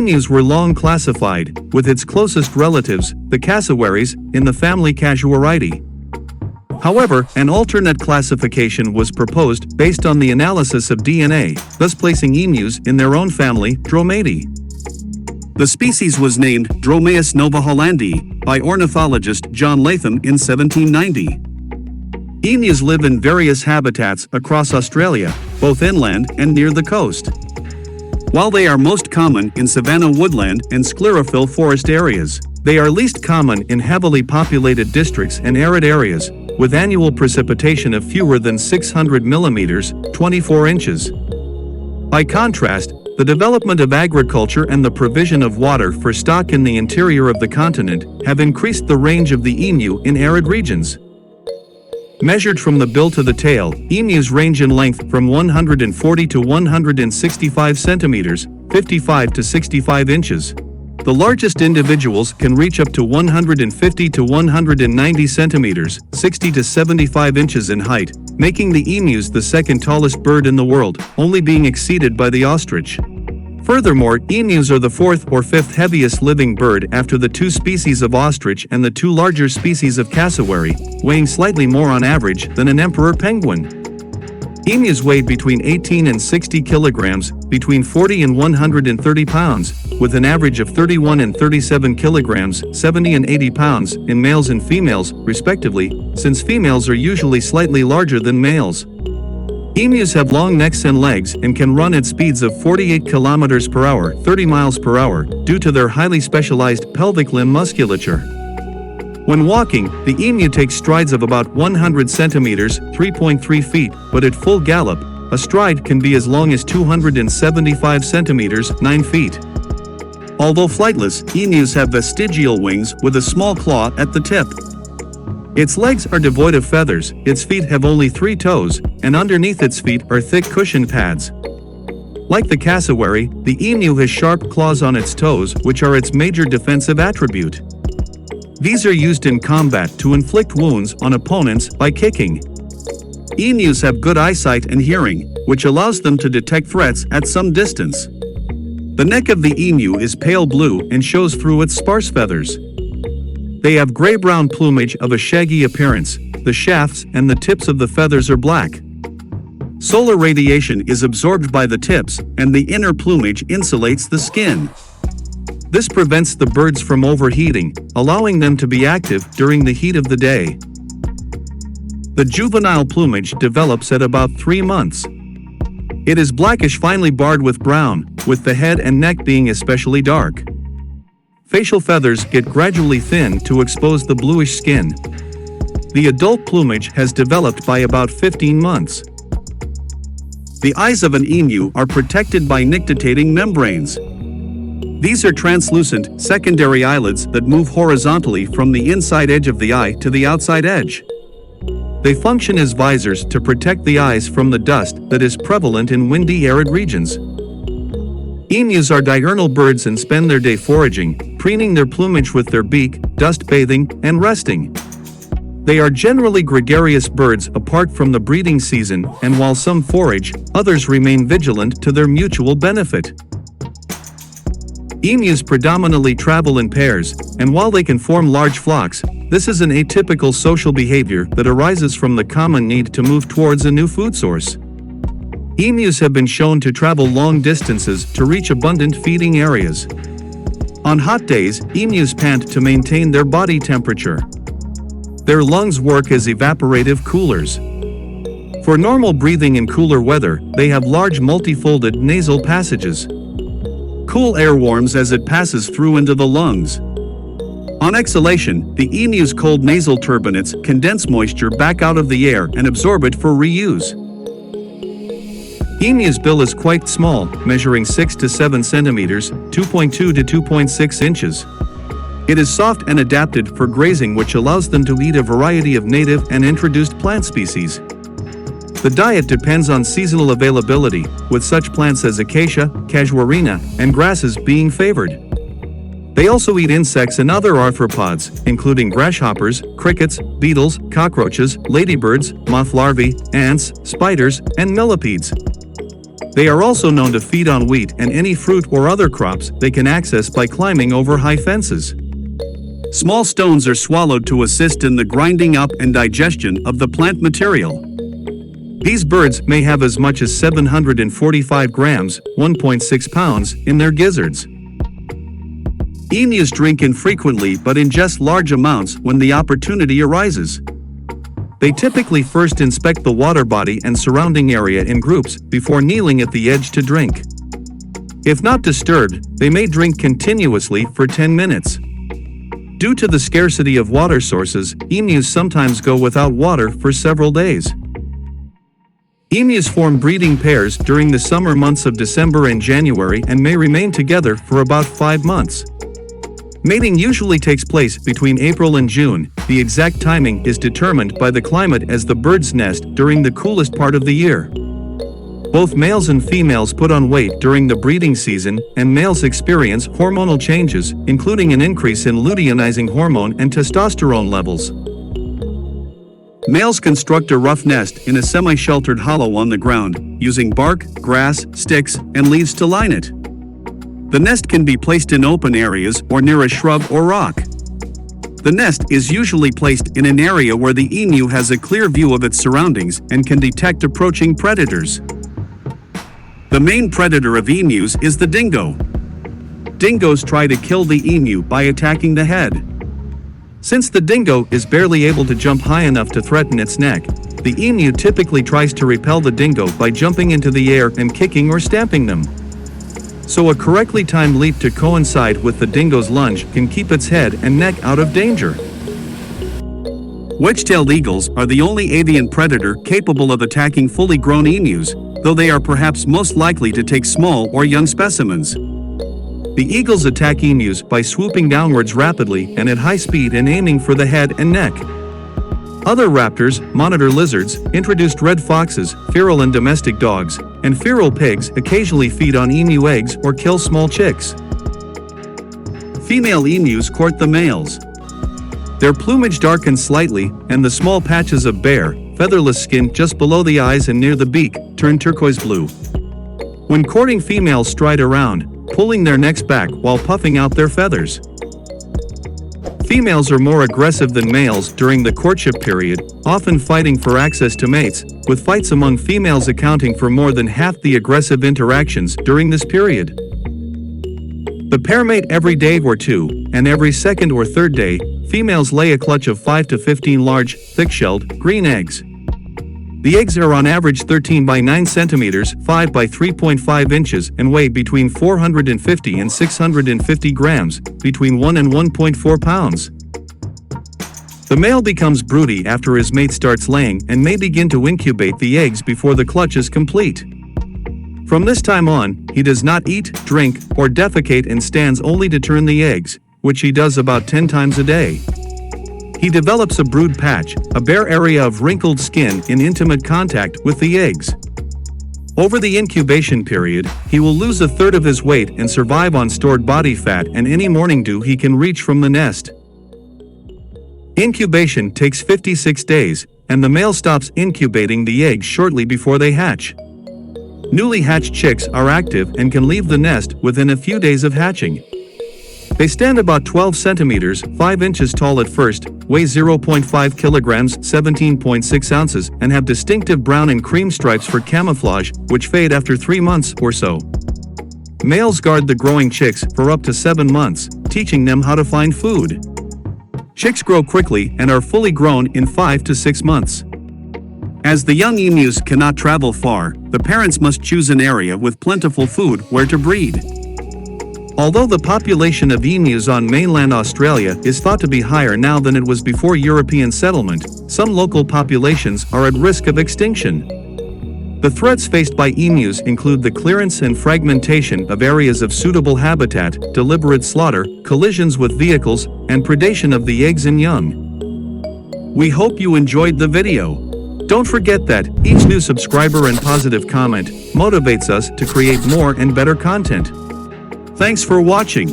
emus were long classified, with its closest relatives, the Casuarius, in the family Casuaridae. However, an alternate classification was proposed based on the analysis of DNA, thus placing emus in their own family, Dromaeoidae. The species was named Dromaeus novahollandi by ornithologist John Latham in 1790. Emus live in various habitats across Australia, both inland and near the coast. While they are most common in savanna woodland and sclerophyll forest areas, they are least common in heavily populated districts and arid areas, with annual precipitation of fewer than 600 millimeters, 24 inches. By contrast, the development of agriculture and the provision of water for stock in the interior of the continent have increased the range of the emu in arid regions. Measured from the bill to the tail, emus range in length from 140 to 165 centimeters, 55 to 65 inches. The largest individuals can reach up to 150 to 190 centimeters, 60 to 75 inches in height, making the emus the second tallest bird in the world, only being exceeded by the ostrich. Furthermore, emus are the fourth or fifth heaviest living bird after the two species of ostrich and the two larger species of cassowary, weighing slightly more on average than an emperor penguin. Emus weigh between 18 and 60 kilograms, between 40 and 130 pounds, with an average of 31 and 37 kilograms, 70 and 80 pounds, in males and females, respectively, since females are usually slightly larger than males. Emus have long necks and legs and can run at speeds of 48 kilometers per hour, 30 miles per hour, due to their highly specialized pelvic limb musculature. When walking, the emu takes strides of about 100 centimeters, 3.3 feet, but at full gallop, a stride can be as long as 275 centimeters, 9 feet. Although flightless, emus have vestigial wings with a small claw at the tip. Its legs are devoid of feathers, its feet have only 3 toes, and underneath its feet are thick cushion pads. Like the cassowary, the emu has sharp claws on its toes, which are its major defensive attribute. These are used in combat to inflict wounds on opponents by kicking. Emus have good eyesight and hearing, which allows them to detect threats at some distance. The neck of the emu is pale blue and shows through its sparse feathers. They have gray-brown plumage of a shaggy appearance, the shafts and the tips of the feathers are black. Solar radiation is absorbed by the tips, and the inner plumage insulates the skin. This prevents the birds from overheating, allowing them to be active during the heat of the day. The juvenile plumage develops at about 3 months. It is blackish finely barred with brown, with the head and neck being especially dark. Facial feathers get gradually thin to expose the bluish skin. The adult plumage has developed by about 15 months. The eyes of an emu are protected by nictitating membranes. These are translucent, secondary eyelids that move horizontally from the inside edge of the eye to the outside edge. They function as visors to protect the eyes from the dust that is prevalent in windy, arid regions. Emus are diurnal birds and spend their day foraging, preening their plumage with their beak, dust bathing, and resting. They are generally gregarious birds apart from the breeding season, and while some forage, others remain vigilant to their mutual benefit. Emus predominantly travel in pairs, and while they can form large flocks, this is an atypical social behavior that arises from the common need to move towards a new food source. Emus have been shown to travel long distances to reach abundant feeding areas. On hot days, emus pant to maintain their body temperature. Their lungs work as evaporative coolers. For normal breathing in cooler weather, they have large multifolded nasal passages. Cool air warms as it passes through into the lungs. On exhalation, the emu's cold nasal turbinates condense moisture back out of the air and absorb it for reuse. Emu's bill is quite small, measuring 6 to 7 centimeters, 2.2 to 2.6 inches. It is soft and adapted for grazing, which allows them to eat a variety of native and introduced plant species. The diet depends on seasonal availability, with such plants as acacia, casuarina, and grasses being favored. They also eat insects and other arthropods, including grasshoppers, crickets, beetles, cockroaches, ladybirds, moth larvae, ants, spiders, and millipedes. They are also known to feed on wheat and any fruit or other crops they can access by climbing over high fences. Small stones are swallowed to assist in the grinding up and digestion of the plant material. These birds may have as much as 745 grams, 1.6 pounds, in their gizzards. Emus drink infrequently but ingest large amounts when the opportunity arises. They typically first inspect the water body and surrounding area in groups before kneeling at the edge to drink. If not disturbed, they may drink continuously for 10 minutes. Due to the scarcity of water sources, emus sometimes go without water for several days. Emus form breeding pairs during the summer months of December and January and may remain together for about 5 months. Mating usually takes place between April and June. The exact timing is determined by the climate as the birds nest during the coolest part of the year. Both males and females put on weight during the breeding season, and males experience hormonal changes, including an increase in luteinizing hormone and testosterone levels. Males construct a rough nest in a semi-sheltered hollow on the ground, using bark, grass, sticks, and leaves to line it. The nest can be placed in open areas or near a shrub or rock. The nest is usually placed in an area where the emu has a clear view of its surroundings and can detect approaching predators. The main predator of emus is the dingo. Dingoes try to kill the emu by attacking the head. Since the dingo is barely able to jump high enough to threaten its neck, the emu typically tries to repel the dingo by jumping into the air and kicking or stamping them. So a correctly timed leap to coincide with the dingo's lunge can keep its head and neck out of danger. Wedge-tailed eagles are the only avian predator capable of attacking fully grown emus, though they are perhaps most likely to take small or young specimens. The eagles attack emus by swooping downwards rapidly and at high speed and aiming for the head and neck. Other raptors, monitor lizards, introduced red foxes, feral and domestic dogs, and feral pigs occasionally feed on emu eggs or kill small chicks. Female emus court the males. Their plumage darkens slightly, and the small patches of bare, featherless skin just below the eyes and near the beak turn turquoise blue. When courting, females stride around, pulling their necks back while puffing out their feathers. Females are more aggressive than males during the courtship period, often fighting for access to mates, with fights among females accounting for more than half the aggressive interactions during this period. The pair mate every day or two, and every second or third day, females lay a clutch of 5 to 15 large, thick-shelled, green eggs. The eggs are on average 13 by 9 centimeters, 5 by 3.5 inches, and weigh between 450 and 650 grams, between 1 and 1.4 pounds. The male becomes broody after his mate starts laying and may begin to incubate the eggs before the clutch is complete. From this time on, he does not eat, drink, or defecate and stands only to turn the eggs, which he does about 10 times a day. He develops a brood patch, a bare area of wrinkled skin in intimate contact with the eggs. Over the incubation period, he will lose a third of his weight and survive on stored body fat and any morning dew he can reach from the nest. Incubation takes 56 days, and the male stops incubating the eggs shortly before they hatch. Newly hatched chicks are active and can leave the nest within a few days of hatching. They stand about 12 centimeters, 5 inches tall at first, weigh 0.5 kilograms, 17.6 ounces, and have distinctive brown and cream stripes for camouflage, which fade after 3 months or so. Males guard the growing chicks for up to 7 months, teaching them how to find food. Chicks grow quickly and are fully grown in 5 to 6 months. As the young emus cannot travel far, the parents must choose an area with plentiful food where to breed. Although the population of emus on mainland Australia is thought to be higher now than it was before European settlement, some local populations are at risk of extinction. The threats faced by emus include the clearance and fragmentation of areas of suitable habitat, deliberate slaughter, collisions with vehicles, and predation of the eggs and young. We hope you enjoyed the video. Don't forget that each new subscriber and positive comment motivates us to create more and better content. Thanks for watching.